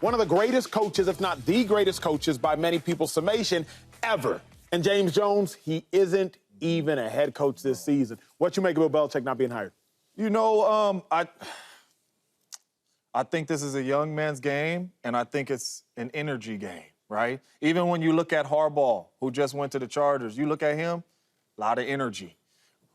One of the greatest coaches, if not the greatest coaches by many people's summation ever. And James Jones, he isn't even a head coach this season. What you make of Bill Belichick not being hired? You know, I think this is a young man's game, and I think it's an energy game, right? Even when you look at Harbaugh, who just went to the Chargers, you look at him, a lot of energy.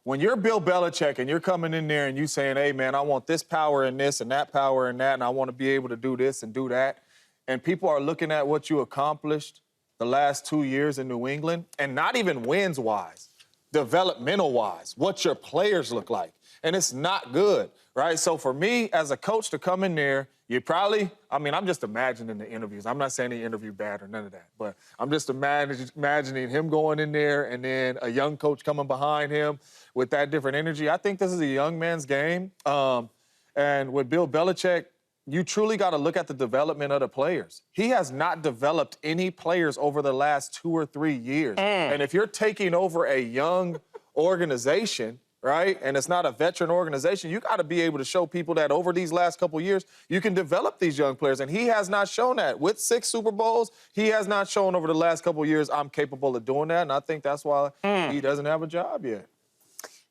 When you're Bill Belichick and you're coming in there and you saying, hey, man, I want this power in this and that power in that, and I want to be able to do this and do that, and people are looking at what you accomplished the last 2 years in New England, and not even wins-wise, developmental-wise, what your players look like, and it's not good, right? So for me, as a coach, to come in there, you probably, I'm just imagining the interviews. I'm not saying he interviewed bad or none of that, but I'm just imagining him going in there and then a young coach coming behind him with that different energy. I think this is a young man's game. And with Bill Belichick, you truly got to look at the development of the players. He has not developed any players over the last 2 or 3 years. And if you're taking over a young organization, right, and it's not a veteran organization, you got to be able to show people that over these last couple of years, you can develop these young players. And he has not shown that. With 6 Super Bowls, he has not shown over the last couple of years, I'm capable of doing that. And I think that's why he doesn't have a job yet.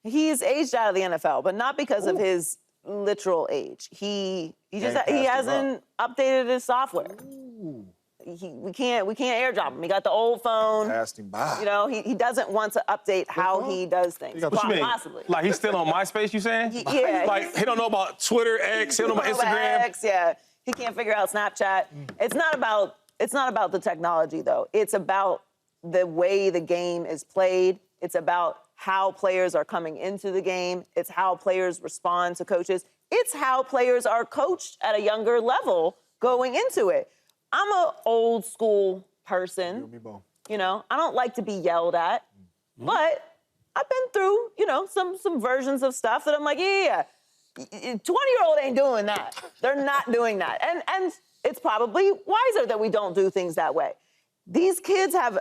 He's aged out of the NFL, but not because of his literal age. He hasn't updated his software. We can't airdrop him. He got the old phone. Passed him by. You know, he doesn't want to update how he does things. What you mean? Possibly. Like he's still on MySpace, you saying? Yeah. Like he don't know about Twitter, X, he don't know about Instagram. X, yeah. He can't figure out Snapchat. It's not about the technology though. It's about the way the game is played. It's about how players are coming into the game. It's how players respond to coaches. It's how players are coached at a younger level going into it. I'm an old school person. You and me both. You know, I don't like to be yelled at, but I've been through, you know, some versions of stuff that I'm like, yeah, 20-year-old ain't doing that. They're not doing that. And it's probably wiser that we don't do things that way. These kids have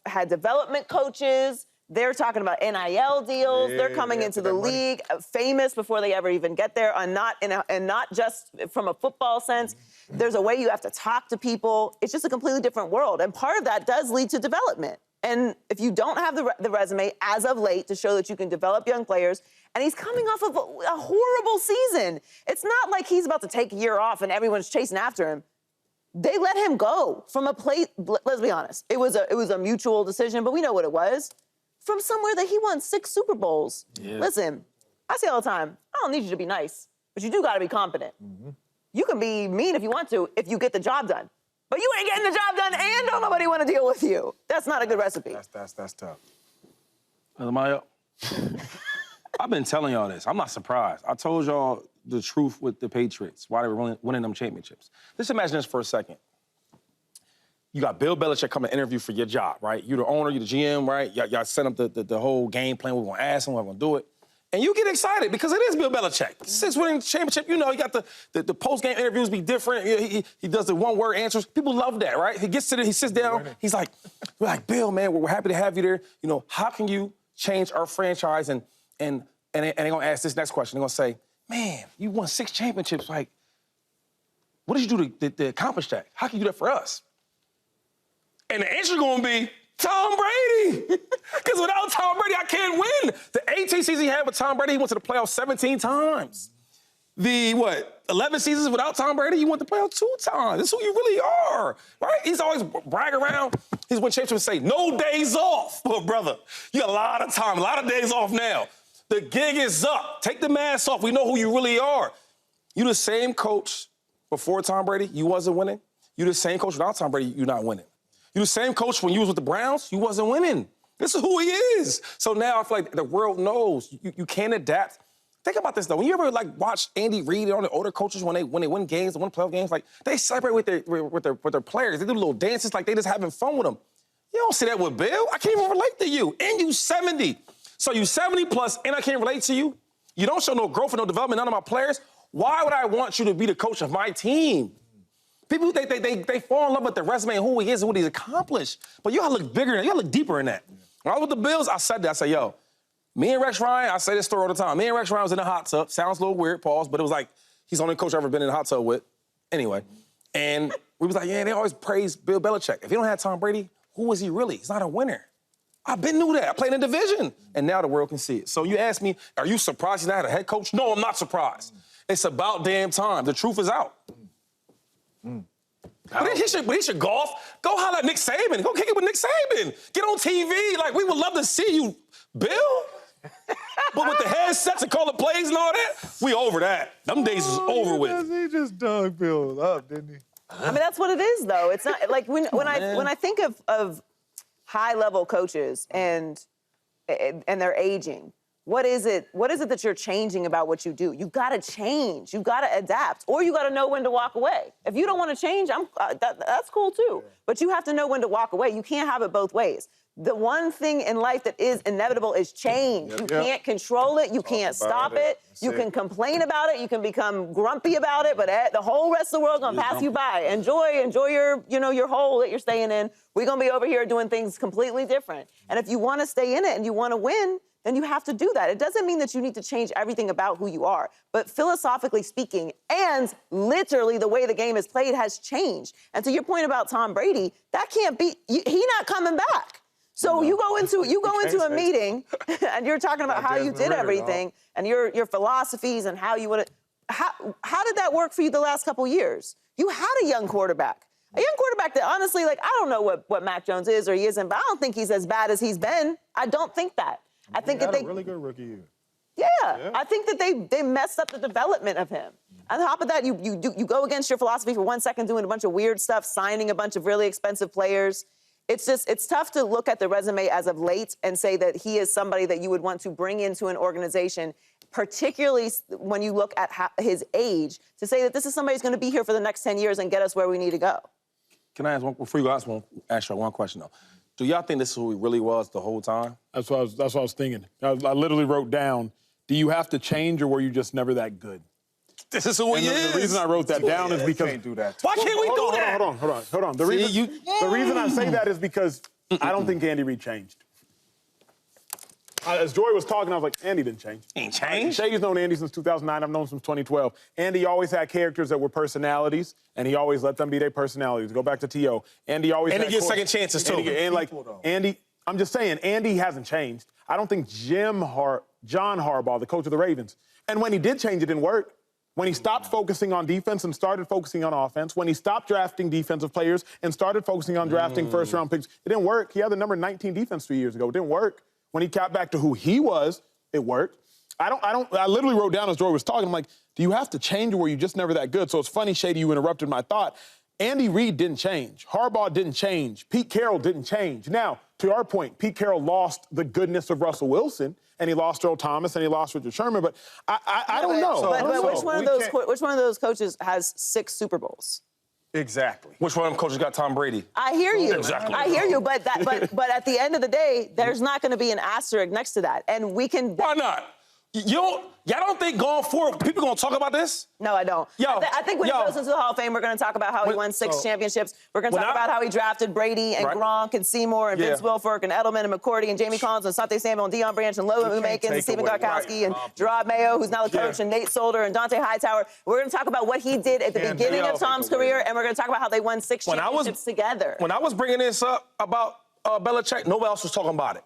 had development coaches. They're talking about NIL deals. They're coming into the league famous before they ever even get there, and not just from a football sense. There's a way you have to talk to people. It's just a completely different world, and part of that does lead to development. And if you don't have the resume as of late to show that you can develop young players, and he's coming off of a horrible season. It's not like he's about to take a year off and everyone's chasing after him. They let him go from a place. Let's be honest. It was a mutual decision, but we know what it was. From somewhere that he won 6 Super Bowls. Yeah. Listen, I say all the time, I don't need you to be nice, but you do got to be competent. You can be mean if you want to, if you get the job done. But you ain't getting the job done and don't nobody want to deal with you. That's not a good recipe. That's tough. Am I up? I've been telling y'all this. I'm not surprised. I told y'all the truth with the Patriots, why they were winning them championships. Just imagine this for a second. You got Bill Belichick coming to interview for your job, right? You're the owner, you're the GM, right? Y'all set up the whole game plan. We're gonna ask him, we're gonna do it. And you get excited because it is Bill Belichick. 6 winning championship, you know, you got the post-game interviews be different. He does the one-word answers. People love that, right? He gets to he sits down, he's like, we're like, Bill, man, we're happy to have you there. You know, how can you change our franchise? And they're gonna ask this next question. They're gonna say, man, you won 6 championships. Like, what did you do to accomplish that? How can you do that for us? And the answer's gonna be Tom Brady. Because without Tom Brady, I can't win. The 18 seasons he had with Tom Brady, he went to the playoffs 17 times. The, 11 seasons without Tom Brady, he went to the playoffs 2 times. This is who you really are, right? He's always brag around. He's won championships and say, no days off. Well, brother, you got a lot of time, a lot of days off now. The gig is up. Take the mask off. We know who you really are. You the same coach before Tom Brady, you wasn't winning. You the same coach without Tom Brady, you're not winning. You the same coach when you was with the Browns, you wasn't winning. This is who he is. So now I feel like the world knows you can't adapt. Think about this though. When you ever watch Andy Reid and all the older coaches when they win games, win playoff games, like they celebrate with their players. They do little dances like they just having fun with them. You don't see that with Bill. I can't even relate to you. And you 70. So you 70 plus and I can't relate to you. You don't show no growth and no development, none of my players. Why would I want you to be the coach of my team? People, they fall in love with the resume and who he is and what he's accomplished. But you gotta look bigger than that. You gotta look deeper in that. When I was with the Bills, I said that. I said, yo, me and Rex Ryan, I say this story all the time. Me and Rex Ryan was in the hot tub. Sounds a little weird, pause, but it was like, he's the only coach I've ever been in the hot tub with. Anyway, And we was like, yeah, they always praise Bill Belichick. If he don't have Tom Brady, who was he really? He's not a winner. I've been knew that. I played in the division. And now the world can see it. So you ask me, are you surprised he's not a head coach? No, I'm not surprised. It's about damn time. The truth is out. But he should golf. Go holler at Nick Saban. Go kick it with Nick Saban. Get on TV. Like, we would love to see you, Bill. But with the headsets and calling plays and all that, we over that. Them days is over with. He just dug Bill up, didn't he? I mean, that's what it is, though. It's not like when I think of high-level coaches and they're aging. What is it that you're changing about what you do? You got to change. You got to adapt, or you got to know when to walk away. If you don't want to change, that's cool too. But you have to know when to walk away. You can't have it both ways. The one thing in life that is inevitable is change. You can't control it. You can't stop it. You can complain about it. You can become grumpy about it. But the whole rest of the world gonna pass you by. Enjoy your hole that you're staying in. We're gonna be over here doing things completely different. And if you want to stay in it and you want to win, then you have to do that. It doesn't mean that you need to change everything about who you are. But philosophically speaking, and literally the way the game is played has changed. And to your point about Tom Brady, that can't be. He's not coming back. So you go into a meeting and you're talking about how you did everything and your philosophies and how you would. How did that work for you the last couple years? You had a young quarterback. A young quarterback that honestly, like, I don't know what Mac Jones is or he isn't, but I don't think he's as bad as he's been. I don't think that. I think that they had a really good rookie year. Yeah, I think that they messed up the development of him. On top of that, you go against your philosophy for 1 second, doing a bunch of weird stuff, signing a bunch of really expensive players. It's tough to look at the resume as of late and say that he is somebody that you would want to bring into an organization, particularly when you look at his age, to say that this is somebody who's going to be here for the next 10 years and get us where we need to go. Can I ask one, before you ask you one question, though? Do y'all think this is who he really was the whole time? That's what I was thinking. I literally wrote down, do you have to change or were you just never that good? This is who he is. The reason I wrote that down is because... Can't do that. Why can't we do that? Hold on. The reason I say that is because I don't think Andy Reid changed. As Joy was talking, I was like, Andy didn't change. He ain't changed. Shady's known Andy since 2009. I've known him since 2012. Andy always had characters that were personalities, and he always let them be their personalities. Go back to T.O. Andy always And had he gets second chances, too. Andy, I'm just saying, Andy hasn't changed. I don't think John Harbaugh, the coach of the Ravens, and when he did change, it didn't work. When he stopped focusing on defense and started focusing on offense, when he stopped drafting defensive players and started focusing on drafting first-round picks, it didn't work. He had the number 19 defense 3 years ago. It didn't work. When he got back to who he was, it worked. I literally wrote down as Joy was talking, I'm like, do you have to change or were you just never that good? So it's funny, Shady, you interrupted my thought. Andy Reid didn't change. Harbaugh didn't change. Pete Carroll didn't change. Now, to our point, Pete Carroll lost the goodness of Russell Wilson, and he lost Earl Thomas, and he lost Richard Sherman, but I don't know. But which one of those coaches has 6 Super Bowls? Exactly. Which one of them coaches got Tom Brady? I hear you. Exactly. I hear you, but at the end of the day, there's not going to be an asterisk next to that, and we can. Why not? Y'all don't think going forward, people gonna talk about this? No, I don't. I think when he goes into the Hall of Fame, we're gonna talk about how he won 6 championships. We're gonna talk about how he drafted Brady and Gronk and Seymour and Vince Wilfork and Edelman and McCourty and Jamie Collins and Sante Samuel and Deion Branch and Logan Makins and Stephen Garkowski and Gerard Mayo, who's now the coach, and Nate Solder and Dante Hightower. We're gonna talk about what he did at the beginning of Tom's career, and we're gonna talk about how they won 6 championships together. When I was bringing this up about Belichick, nobody else was talking about it.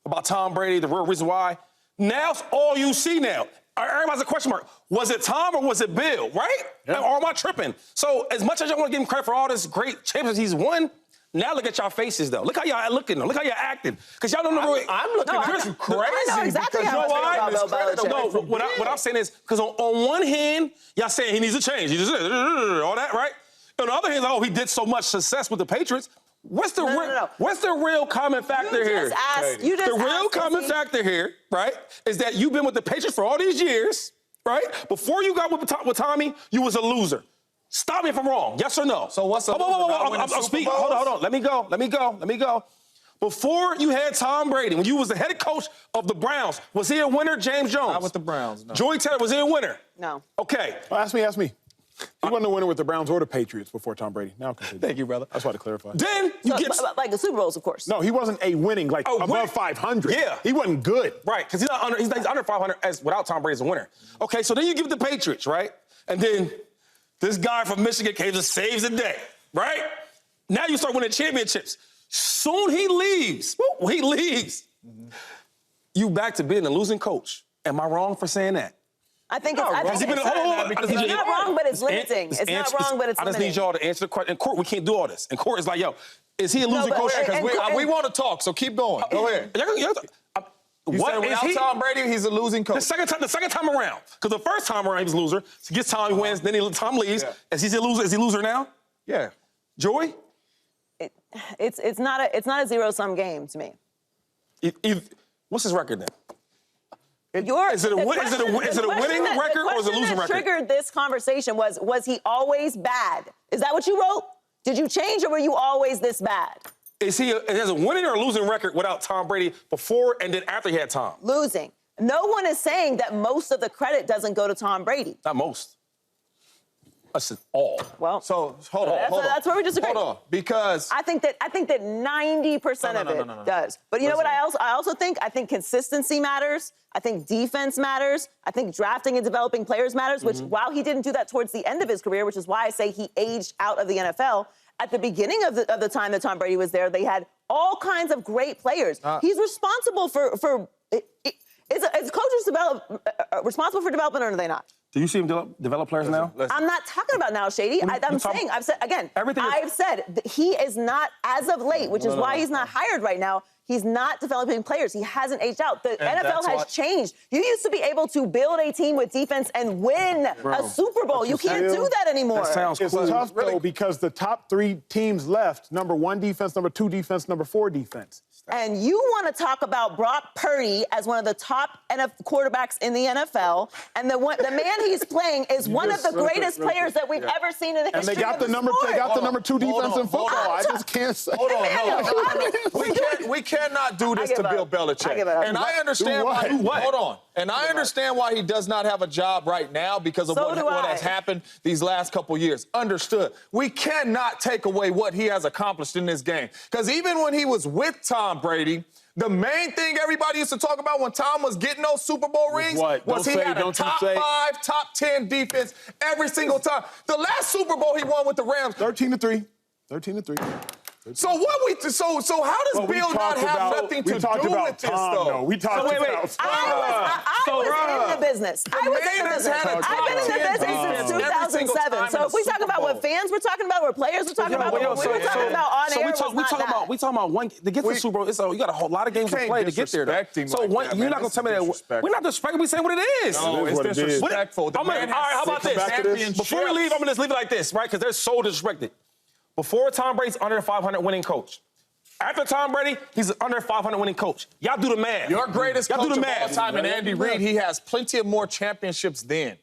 About Tom Brady, the real reason why. Now it's all you see now. Everybody's a question mark. Was it Tom or was it Bill, right? Or am I tripping? So as much as y'all want to give him credit for all this great championships he's won, now look at y'all faces, though. Look how y'all looking, though. Look how y'all acting. Because y'all don't know. I'm looking at you crazy. I know exactly how I feel about Belichick. No, what I'm saying is, because on one hand, y'all saying he needs to change. He just all that, right? On the other hand, he did so much success with the Patriots. What's the real common factor here? The real common factor here, right, is that you've been with the Patriots for all these years, right? Before you got with Tommy, you was a loser. Stop me if I'm wrong. Yes or no? So what's the I'm speaking. Hold on. Let me go. Before you had Tom Brady, when you was the head coach of the Browns, was he a winner, James Jones? Not with the Browns, no. Joey Taylor, was he a winner? No. Okay. Well, ask me. He wasn't a winner with the Browns or the Patriots before Tom Brady. Now continue. Thank you, brother. I just wanted to clarify. Then you get... Like the Super Bowls, of course. No, he wasn't a winning, above 500. Yeah. He wasn't good. Right, because he's under 500 without Tom Brady as a winner. Okay, so then you give it the Patriots, right? And then This guy from Michigan came to save the day, right? Now you start winning championships. Soon he leaves. You back to being a losing coach. Am I wrong for saying that? I think it's not wrong, but it's limiting. It's not wrong, but it's limiting. I just need y'all to answer the question. In court, we can't do all this. In court, it's like, yo, is he a losing coach? Because we want to talk, so keep going. Go ahead. You said without Tom Brady, he's a losing coach. The second time around. Because the first time around, he was a loser. So gets Tom, he wins, then Tom leaves. Yeah. Is he a loser? Is he a loser now? Yeah. Joey? It's not a zero-sum game to me. What's his record then? Is it a winning record or is it a losing record? What triggered this conversation was he always bad? Is that what you wrote? Did you change or were you always this bad? Is he has a winning or a losing record without Tom Brady before and then after he had Tom? Losing. No one is saying that most of the credit doesn't go to Tom Brady. Not most. I said all. Well, so hold on. That's where we disagree. Hold on, because I think that 90% of it does. But you know what? I also think consistency matters. I think defense matters. I think drafting and developing players matters. Which, while he didn't do that towards the end of his career, which is why I say he aged out of the NFL. At the beginning of the time that Tom Brady was there, they had all kinds of great players. He's responsible for. Is coaches responsible for development, or are they not? Do you see him develop players now? I'm not talking about now, Shady. I've said that he is not, as of late, which is why he's not hired right now. He's not developing players. He hasn't aged out. The NFL has changed. You used to be able to build a team with defense and win a Super Bowl. You can't do that anymore. That sounds cool. It's tough, though, because the top 3 teams left, number 1 defense, number 2 defense, number 4 defense. And you want to talk about Brock Purdy as one of the top quarterbacks in the NFL, and the man he's playing is one of the greatest players that we've ever seen in the history of the sport. They got the number 2 defense in football. I just can't say. Hold on. We cannot do this to Bill Belichick. And I understand why. Hold on. And I understand why he does not have a job right now because of what has happened these last couple years. Understood. We cannot take away what he has accomplished in this game. Because even when he was with Tom Brady, the main thing everybody used to talk about when Tom was getting those Super Bowl rings was he had a top 5, top 10 defense every single time. The last Super Bowl he won with the Rams. 13-3. 13-3. So how does Bill not have nothing to do with this, though? We talked about I was in the business. I've been in the business since 2007. So if we talk about what fans were talking about, what players were talking about, what we were talking about on air, we talking about one to get to the Super Bowl. You got a whole lot of games to play to get there. So you're not gonna tell me that we're not disrespecting. We saying what it is. No, it's disrespectful. All right, how about this? Before we leave, I'm gonna just leave it like this, right? Because they're so disrespected. Before Tom Brady's under 500 winning coach. After Tom Brady, he's under 500 winning coach. Y'all do the math. Your greatest coach of all time, and Andy Reid, he has plenty of more championships than.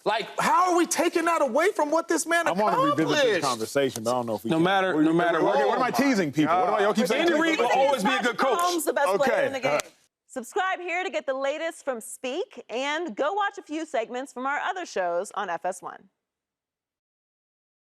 Like, how are we taking that away from what this man accomplished? I want to revisit this conversation, but I don't know if we No matter what. What am I teasing people? What do y'all keep saying? Andy Reid will always be a good coach. The best player in the game. Subscribe here to get the latest from Speak, and go watch a few segments from our other shows on FS1.